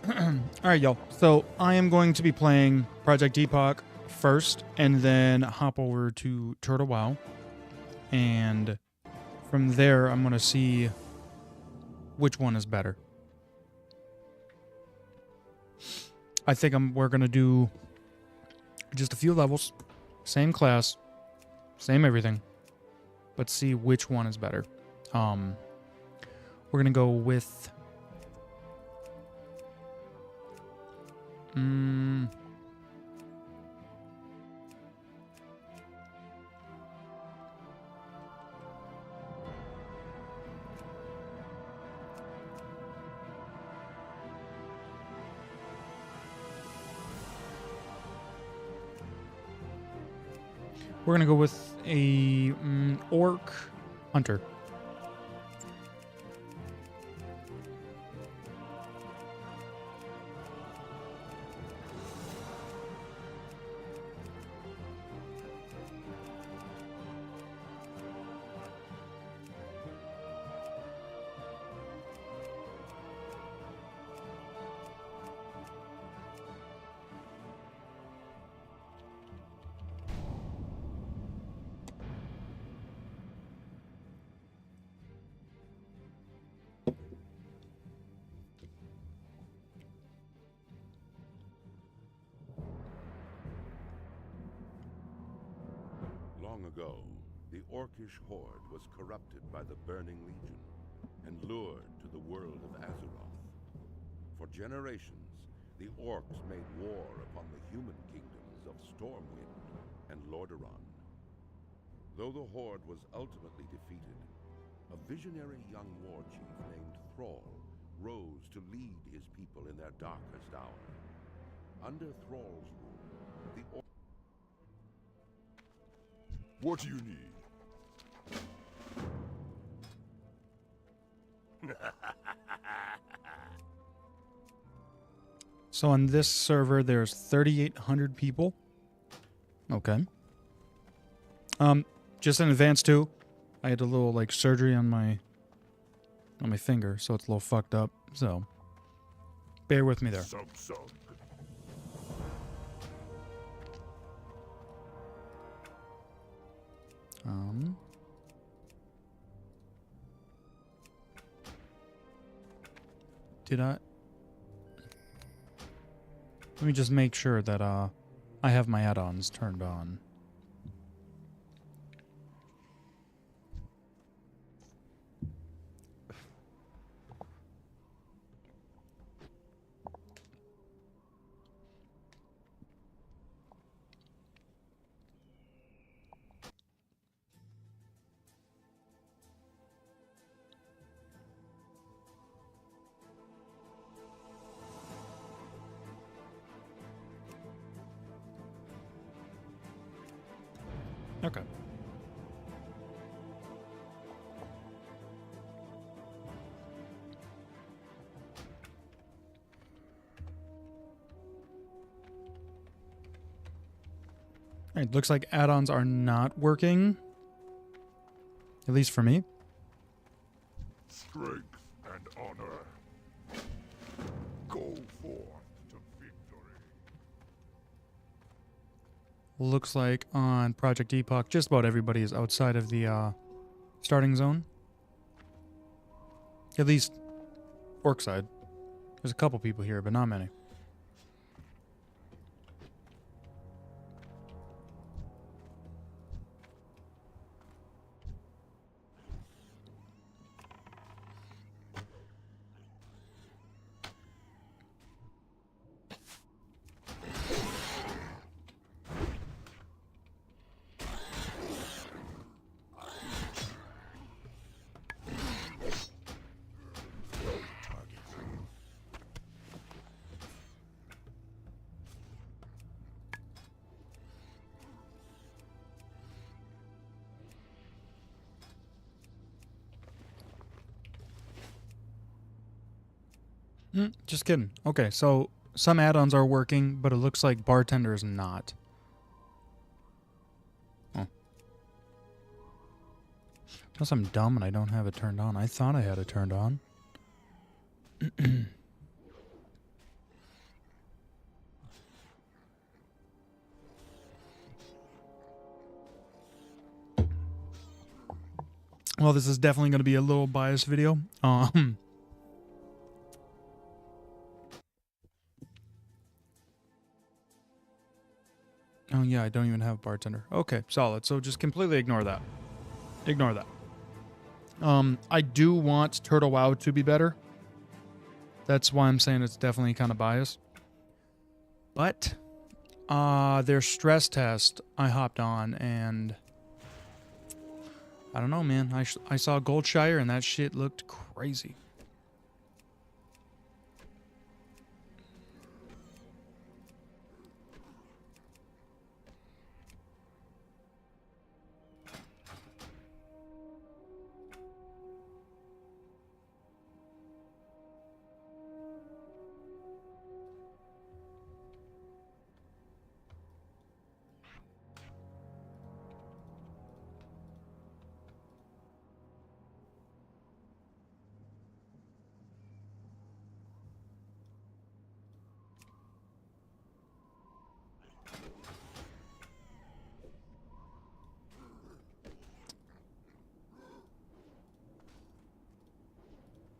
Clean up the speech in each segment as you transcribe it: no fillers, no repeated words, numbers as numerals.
Alright, y'all. So I am going to be playing Project Epoch first, and then hop over to Turtle WoW. And from there, I'm going to see which one is better. I think we're going to do just a few levels, same class, same everything, but see which one is better. We're going to go with... we're going to go with a orc hunter. Long ago, the Orcish horde was corrupted by the Burning Legion and lured to the world of Azeroth. For generations, the Orcs made war upon the human kingdoms of Stormwind and Lordaeron. Though the horde was ultimately defeated, a visionary young war chief named Thrall rose to lead his people in their darkest hour. Under Thrall's rule, the Orcs... What do you need? So on this server, there's 3,800 people. Okay. Just in advance too, I had a little like surgery on my finger, so it's a little fucked up. So bear with me there. Some. Did I? Let me just make sure that I have my add-ons turned on. Okay. Alright, looks like add-ons are not working. At least for me. Strength and honor. Go forth to victory. Looks like on Project Epoch, just about everybody is outside of the starting zone. At least orc side. There's a couple people here, but not many. Just kidding. Okay, so some add-ons are working, but it looks like Bartender is not. Oh. Unless I'm dumb and I don't have it turned on. I thought I had it turned on. Well, this is definitely going to be a little biased video. Oh yeah, I don't even have a bartender. Okay, solid. So just completely ignore that. Ignore that. I do want Turtle WoW to be better. That's why I'm saying it's definitely kind of biased. But their stress test, I hopped on and I don't know, man. I saw Goldshire and that shit looked crazy.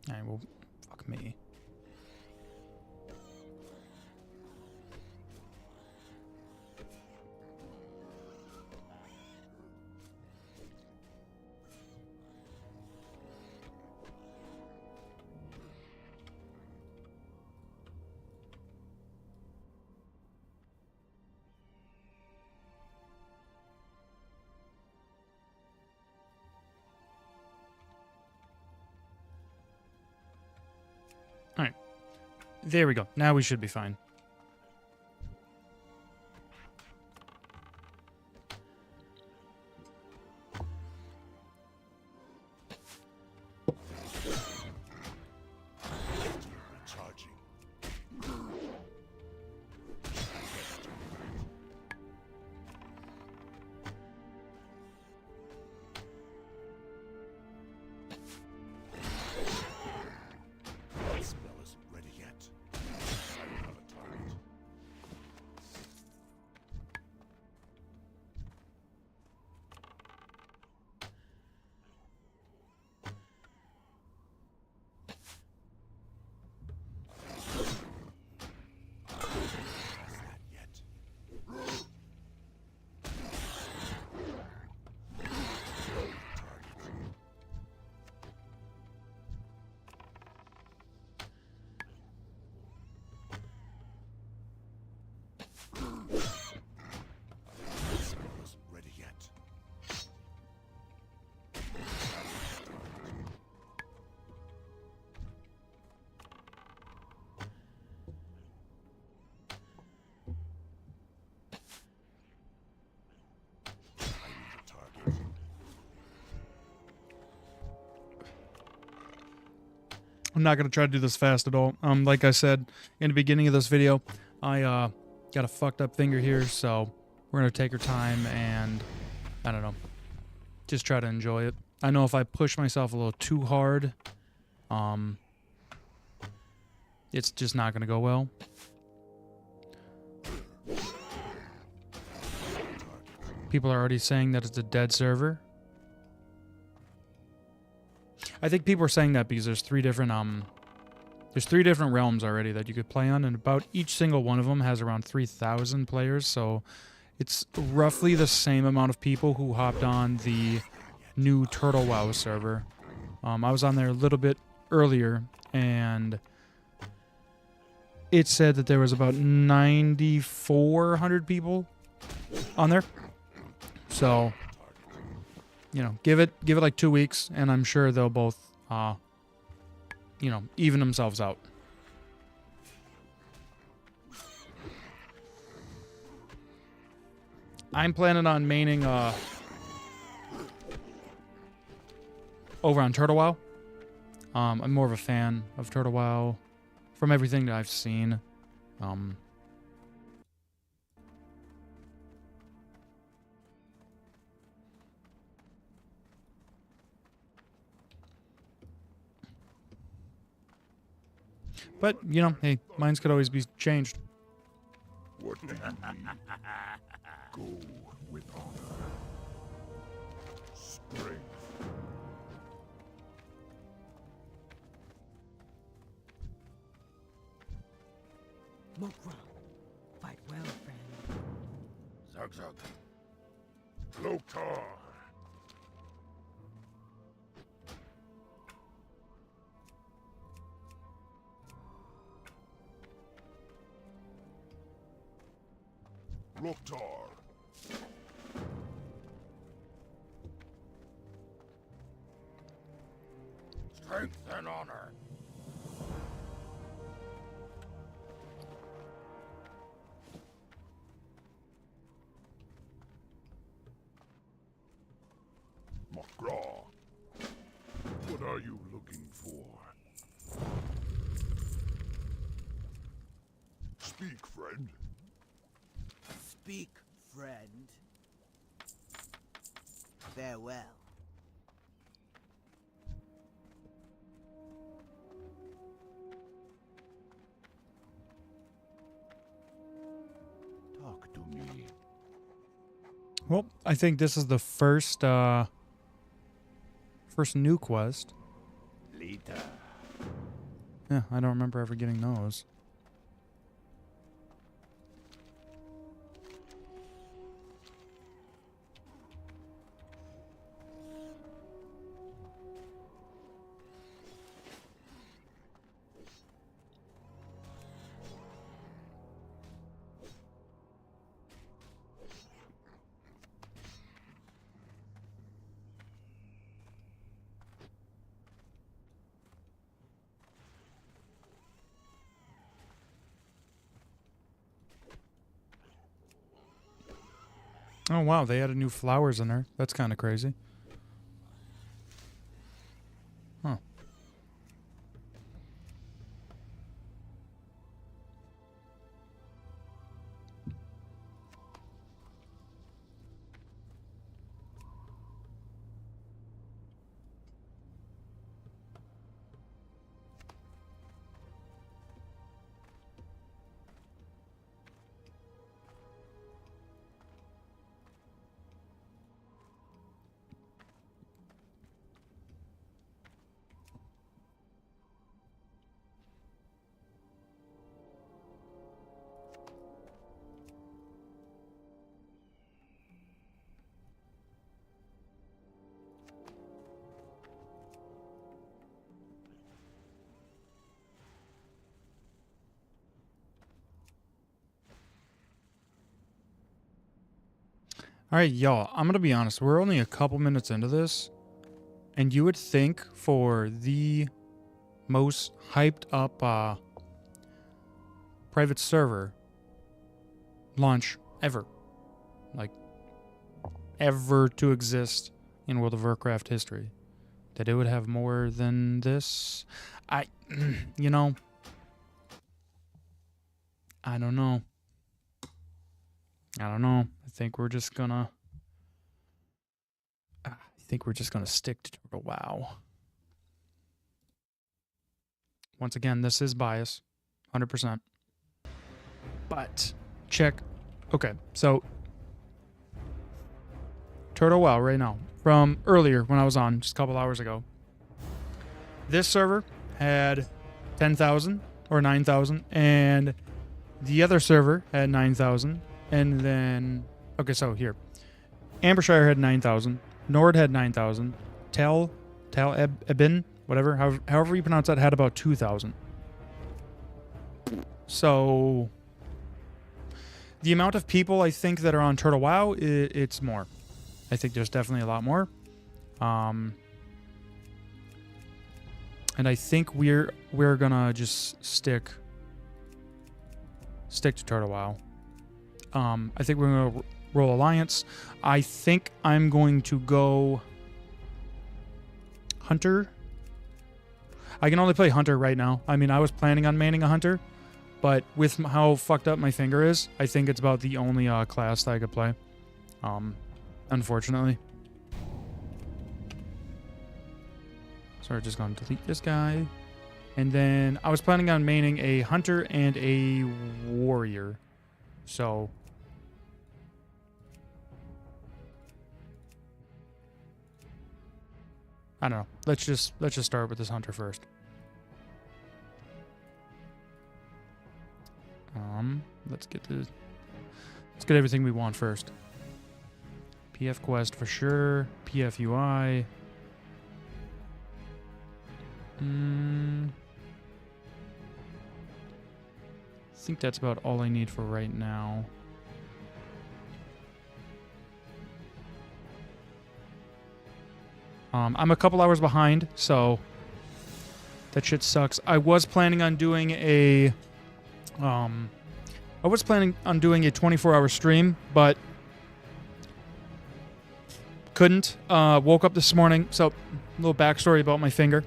Alright, well, fuck me. Alright. There we go. Now we should be fine. Recharging. That spell isn't ready yet. I don't have a target. Has that yet? Target. That spell isn't ready yet. I need a target. I'm not going to try to do this fast at all. Like I said in the beginning of this video, I got a fucked up finger here, so we're going to take our time and, I don't know, just try to enjoy it. I know if I push myself a little too hard, it's just not going to go well. People are already saying that it's a dead server. I think people are saying that because there's three different realms already that you could play on, and about each single one of them has around 3,000 players, so it's roughly the same amount of people who hopped on the new Turtle WoW server. I was on there a little bit earlier, and it said that there was about 9,400 people on there. So, you know, give it like 2 weeks, and I'm sure they'll both, you know, even themselves out. I'm planning on maining over on Turtle WoW. I'm more of a fan of Turtle WoW from everything that I've seen. But, you know, hey, minds could always be changed. What do you need? Go with honor. Strength. Mokra. Fight well, friend. Zug. Loktar. Loktar. Strength and honor. Makra. What are you looking for? Speak, friend. Speak, friend. Farewell. Talk to me. Well, I think this is the first new quest. Lita. Yeah, I don't remember ever getting those. Oh, wow. They added new flowers in there. That's kind of crazy. Huh. All right, y'all, I'm going to be honest. We're only a couple minutes into this, and you would think for the most hyped up private server launch ever, like ever to exist in World of Warcraft history, that it would have more than this. You know, I don't know. I think we're just gonna stick to WoW. Once again, this is bias, 100%. But check. Okay, so Turtle WoW right now from earlier when I was on just a couple hours ago. This server had 10,000 or 9,000, and the other server had 9,000. And then, okay, so here. Ambershire had 9,000. Nord had 9,000. Tal Ebin, whatever, however you pronounce that, had about 2,000. So, the amount of people I think that are on Turtle WoW, it's more. I think there's definitely a lot more. And I think we're gonna just stick to Turtle WoW. I think we're going to roll Alliance. I think I'm going to go Hunter. I can only play Hunter right now. I mean, I was planning on maining a Hunter, but with how fucked up my finger is, I think it's about the only class that I could play. Unfortunately. So we're just going to delete this guy. And then I was planning on maining a Hunter and a Warrior. So I don't know. Let's just start with this Hunter first. let's get everything we want first. PF quest for sure. PF UI. I think that's about all I need for right now. I'm a couple hours behind, so that shit sucks. I was planning on doing a 24-hour stream, but couldn't. Woke up this morning, so a little backstory about my finger.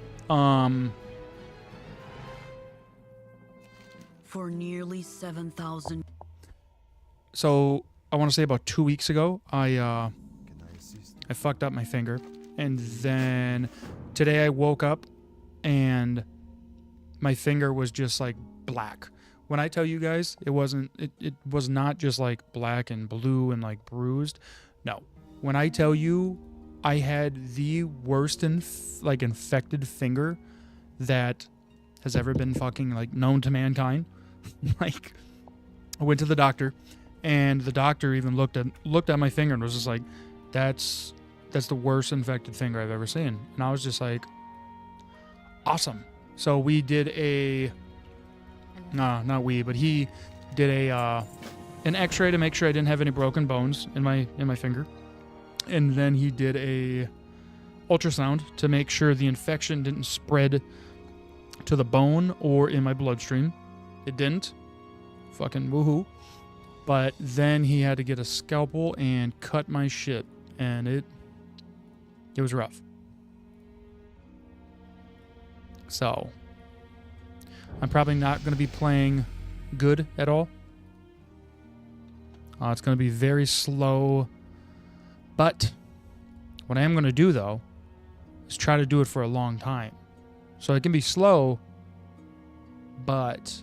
For nearly 7,000. So I want to say about 2 weeks ago, I fucked up my finger, and then today I woke up and my finger was just like black. When I tell you guys, it was not just like black and blue and like bruised. No. When I tell you I had the worst infected finger that has ever been fucking like known to mankind. Like, I went to the doctor, and the doctor even looked at my finger and was just like, that's the worst infected finger I've ever seen. And I was just like, awesome. So we did he did an x-ray to make sure I didn't have any broken bones in my finger. And then he did a ultrasound to make sure the infection didn't spread to the bone or in my bloodstream. It didn't. Fucking woohoo. But then he had to get a scalpel and cut my shit. And it was rough. So, I'm probably not going to be playing good at all. It's going to be very slow. But what I am going to do, though, is try to do it for a long time. So it can be slow, but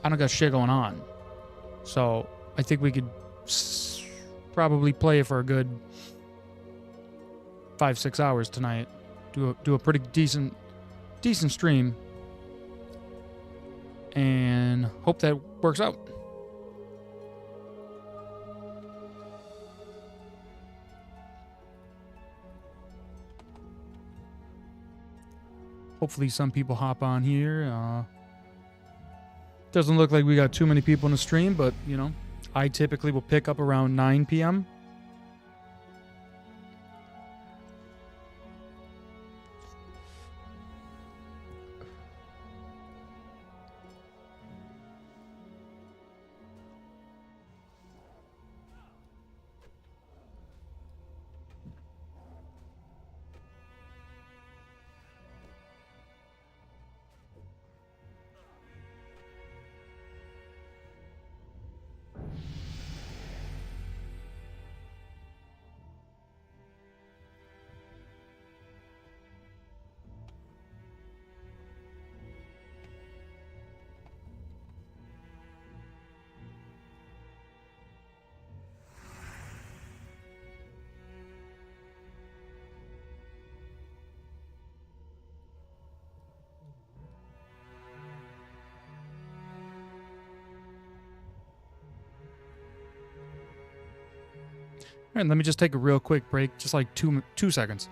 I don't got shit going on. So I think we could probably play it for a good 5-6 hours tonight. Do a pretty decent stream, and hope that works out. Hopefully some people hop on here. Doesn't look like we got too many people in the stream, but, you know, I typically will pick up around 9 p.m. All right, let me just take a real quick break, just like two seconds.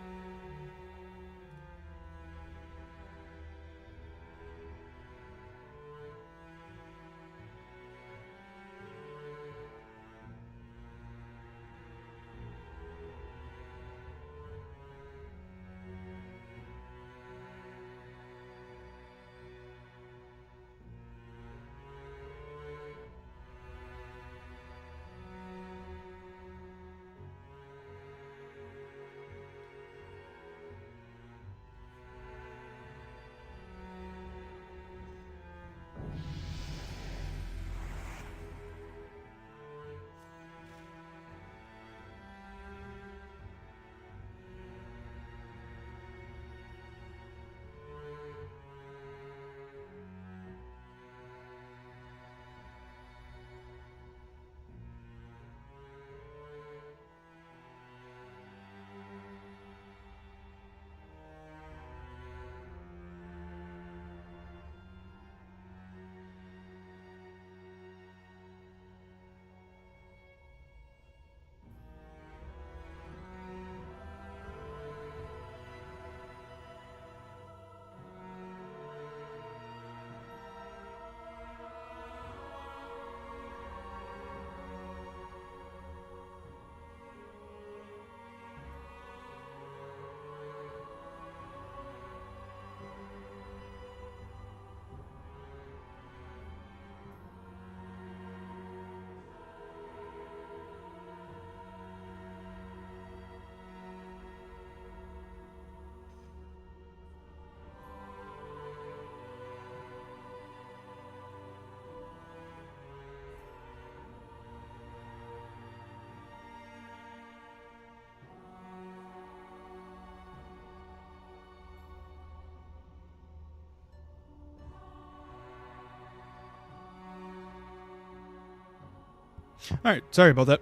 All right, sorry about that.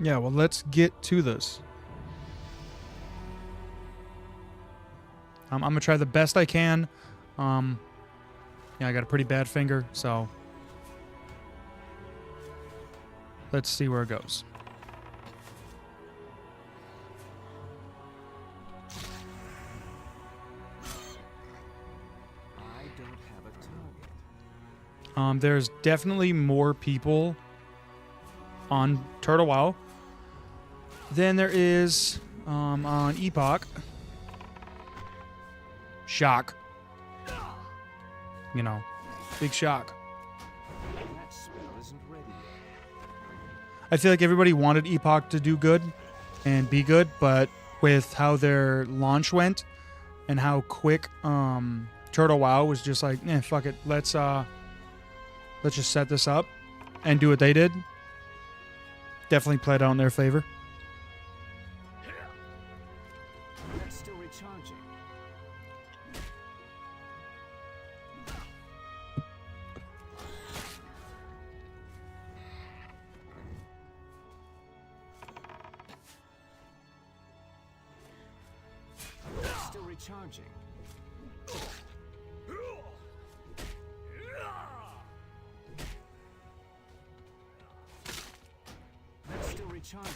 Yeah, well, let's get to this. I'm gonna try the best I can. Yeah, I got a pretty bad finger, so let's see where it goes. I don't have a target. There's definitely more people on Turtle WoW than there is on Epoch. Shock. You know, big shock. That spell isn't ready yet. I feel like everybody wanted Epoch to do good and be good, but with how their launch went and how quick Turtle WoW was just like, fuck it, let's just set this up and do what they did. Definitely played out in their favor. That's still recharging. That's still recharging. That's still recharging.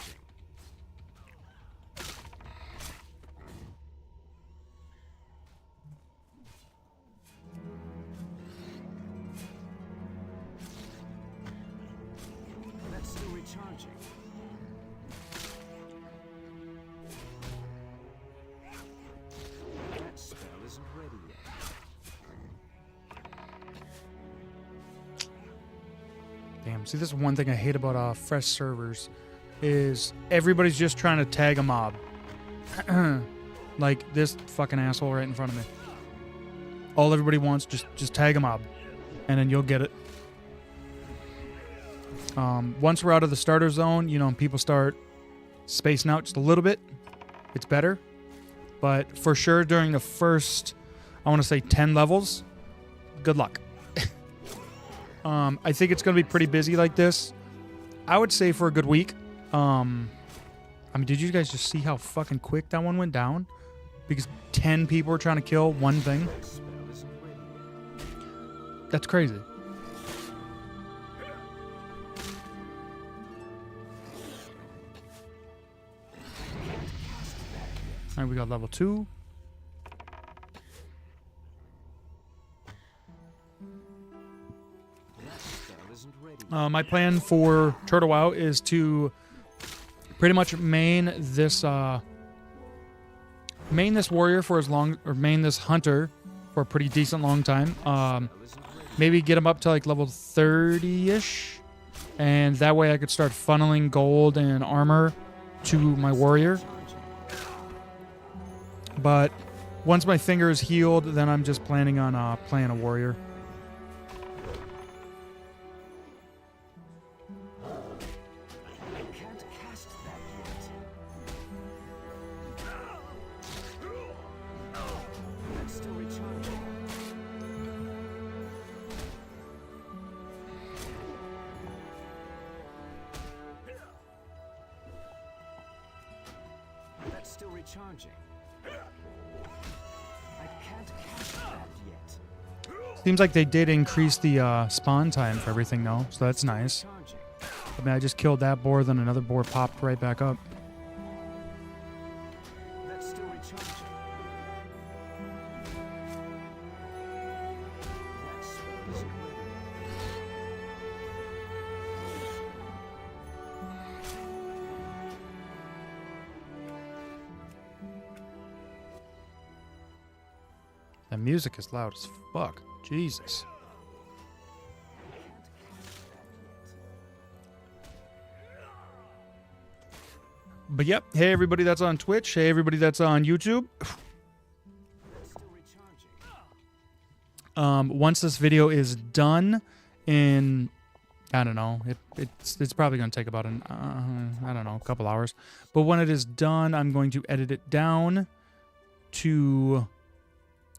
That's still recharging. That spell isn't ready yet. Damn, see, this is one thing I hate about fresh servers is everybody's just trying to tag a mob. Like this fucking asshole right in front of me. All everybody wants, just tag a mob, and then you'll get it. Once we're out of the starter zone, you know, people start spacing out just a little bit, it's better. But for sure, during the first, I want to say 10 levels, good luck. I think it's going to be pretty busy like this. I would say for a good week. I mean, did you guys just see how fucking quick that one went down? Because 10 people were trying to kill one thing. That spell isn't ready yet. That's crazy. All right, we got level 2. That spell isn't ready yet. My plan for Turtle WoW is to pretty much main this warrior for as long, or main this hunter for a pretty decent long time. Spell isn't ready. Maybe get him up to like level 30-ish, and that way I could start funneling gold and armor to my warrior. Charging. But once my finger is healed, then I'm just planning on playing a warrior. I can't cast that yet. That's still recharging. That's still recharging. I can't cast that yet. Seems like they did increase the spawn time for everything though, so that's nice. Charging. I mean, I just killed that boar, then another boar popped right back up. That's still recharging. That spell isn't ready yet. The music is loud as fuck. Jesus. But yep, hey everybody that's on Twitch, hey everybody that's on YouTube. That's still recharging. Once this video is done in, I don't know, it's probably going to take about I don't know, a couple hours. But when it is done, I'm going to edit it down to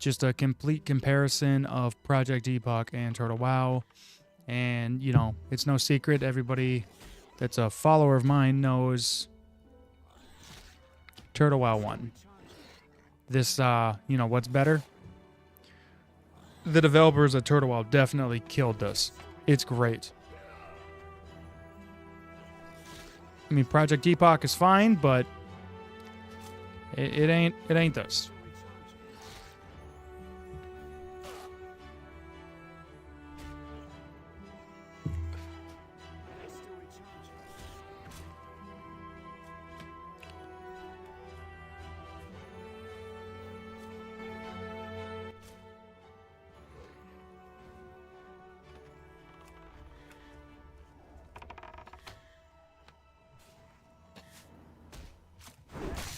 just a complete comparison of Project Epoch and Turtle WoW. And, you know, it's no secret. Everybody that's a follower of mine knows Turtle WoW won. This, you know, what's better? The developers at Turtle WoW definitely killed this. It's great. I mean, Project Epoch is fine, but it ain't this.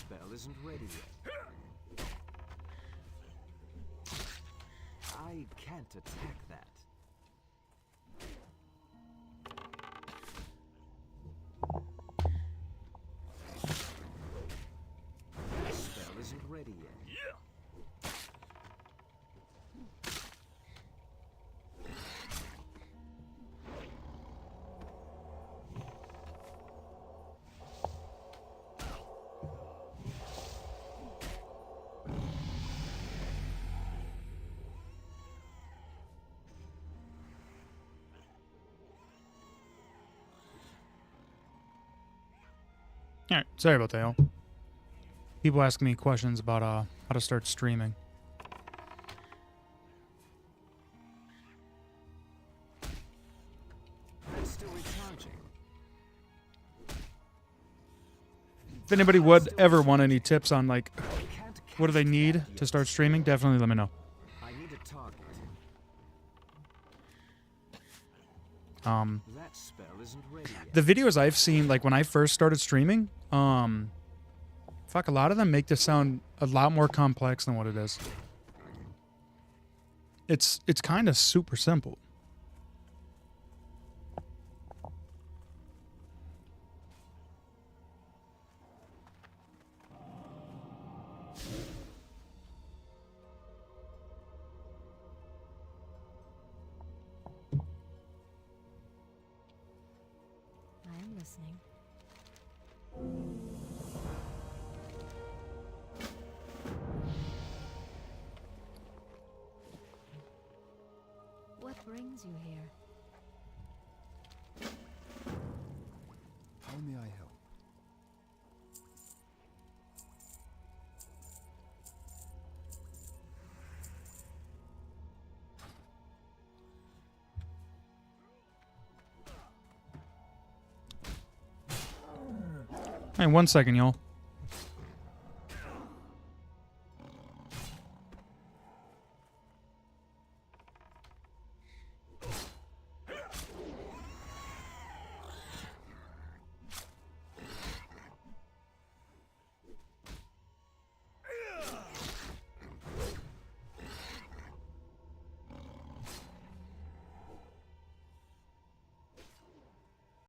Spell isn't ready yet. I can't attack that. Spell isn't ready yet. All right, sorry about that, y'all. People ask me questions about how to start streaming. That's still recharging. If anybody would ever want any tips on, like, Can't what do they need to start streaming, definitely let me know. I need a target. That spell isn't ready yet. The videos I've seen, like when I first started streaming, fuck, a lot of them make this sound a lot more complex than what it is. It's kind of super simple. I'm listening. What brings you here? How may I help? Hey, 1 second, y'all.